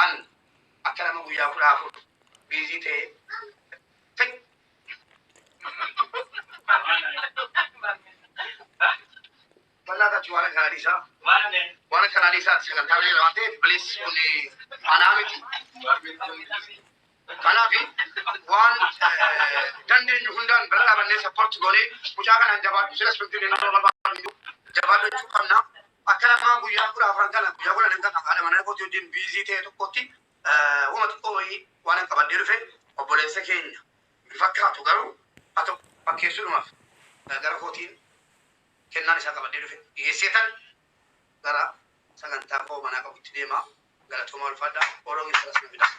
an akkana ma guyyaa kudha afur biizii ta'e bal'aata ci waan kanadiisa sagantaa waan ta'eef bilis kuni anaa miti kanaaf waan dandeenyu hundaan bala dhaabannee sappoorti goonee mucaa kanaan jabaadhu silas finfinnee nama barbaadu jabaadhu jechuu qabna. Akkana maa guyyaa kudha afran kana guyyaa kudha nan kana haadha manaa kooti wajjin biizii ta'e tokkotti uma xiqqoo wayii waan hin qabadhee dhufe obboleessa keenya fakkaatu garuu haa ta'u fakkeessuudhumaaf gara kootiin kennaan isaa qabadhee dhufe dhiyeesseetan gara sagantaa koo manaa qabutti deemaa galatooma ulfaadhaa oroo geessaras na fida.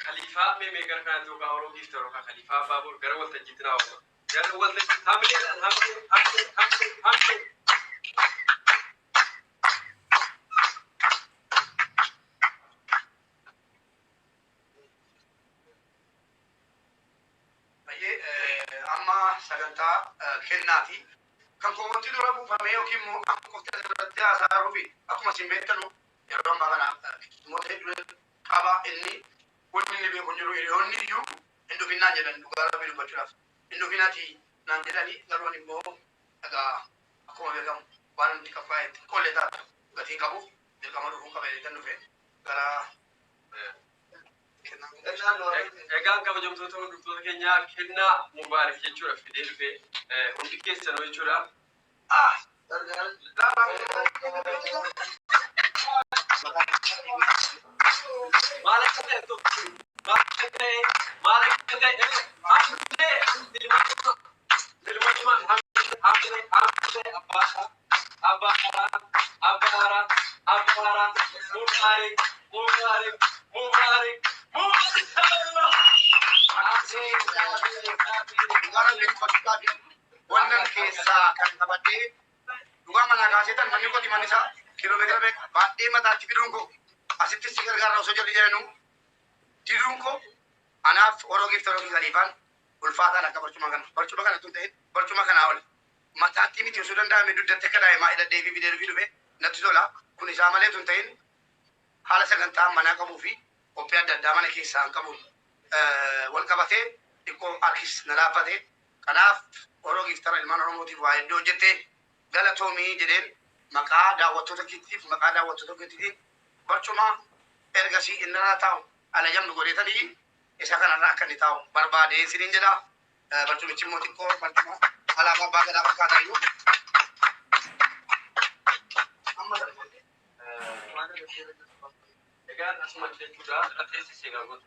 Khalifa me gar kana to ka oro gifter ka Khalifa babur gar wal tajit na wa gar wal tajit hamle amma saganta kennati kan ko wonti dura bu fame o kimmo am ko tadratti asaru bi akuma simbetanu yaro ma bana mo te dura qaba inni wonni be ko juro iri honni yu endo finna jalan dugara be bachuraf endo finati nan jedani garoni mo aga akuma be gam wanan dikafay ko le ta gati kabu de kamadu ko kabe tanu fe gara egaan kabajamtoota hundumtoota keenya kennaa mubaarak jechuudha fidee dhufe hundi keessanuu jechuudha. wannan keessa kan qabadhee dhugaa manaa kaaseetan manni kooti mannisaa kiiloomeetira beeka baadhee mataatti fiduun koo asitti si gargaarra osoo jirri jedhanu diduun koo anaaf oroo giifta oroo Khaliifaan ulfaataan akka barcuma kana tun ta'e barcuma kanaa ol mataatti miti osoo danda'ame dugdatti akka daa'imaa hidhadhee fi fidee dhufe natti tola kun isaa malee tun ta'in haala sagantaa manaa qabuu fi qophii adda addaa mana keessaan qabuun wal qabatee xiqqoo harkis na laaffate kanaaf oroo giiftara ilmaan oromootiif waa hedduu hojjette galatoomii jedheen maqaa daawwattoota keetiif maqaa daawwattoota keetiitiin barcuma ergasii innaa taa'u ala jamnu godheetanii isa kanarraa akka inni taa'u barbaadee isiniin jedha barcumichi immoo xiqqoo barcuma alaabaa abbaa gadaa fakkaataa iyyuu egaan asuma jechuudha dhateessi seegaa godhu.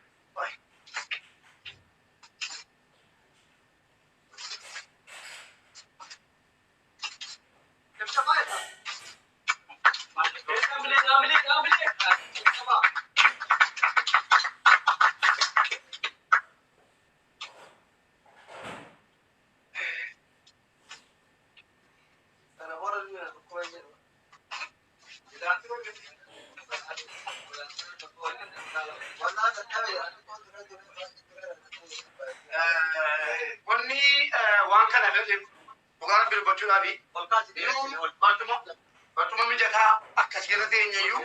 Wanni waan kana irratti dhugaa birbachuudhaa fi barcuma mijataa akkasii irra teenyeyyuu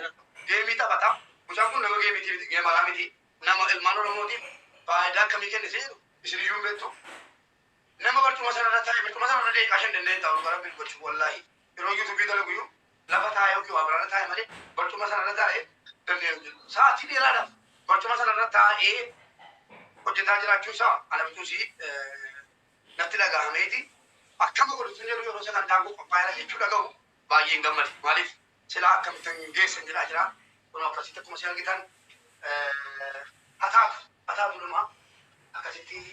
geemii taphata. Mucaan kun nama geemiitiif geemaa miti. Nama ilmaan oromootiif faayidaa akkamii kennise isiniyyuu beektu. Nama barcuma sanarra taa'e barcuma sanarra deeqaa shan danda'e taa'u dhugaa birbachuu wallaahi. Yeroo yuutuubii dalaguyyuu lafa taa'e yookiin waa biraarra taa'e malee barcuma sanarra taa'e danda'e jiru. Sa'aatii dheeraadhaaf barcuma sanarra taa'ee hojjetaa jiraachuu isaa ana bituusi natti dhagahameeti akkama godhutu jedhu yeroo sagantaan kun qophaa'eera jechuu dhaga'u baay'een gammade maaliif silaa akkamittan geessan jedhaa jira kun akkasitti akkuma si argitan hataatu dhumaa akkasitti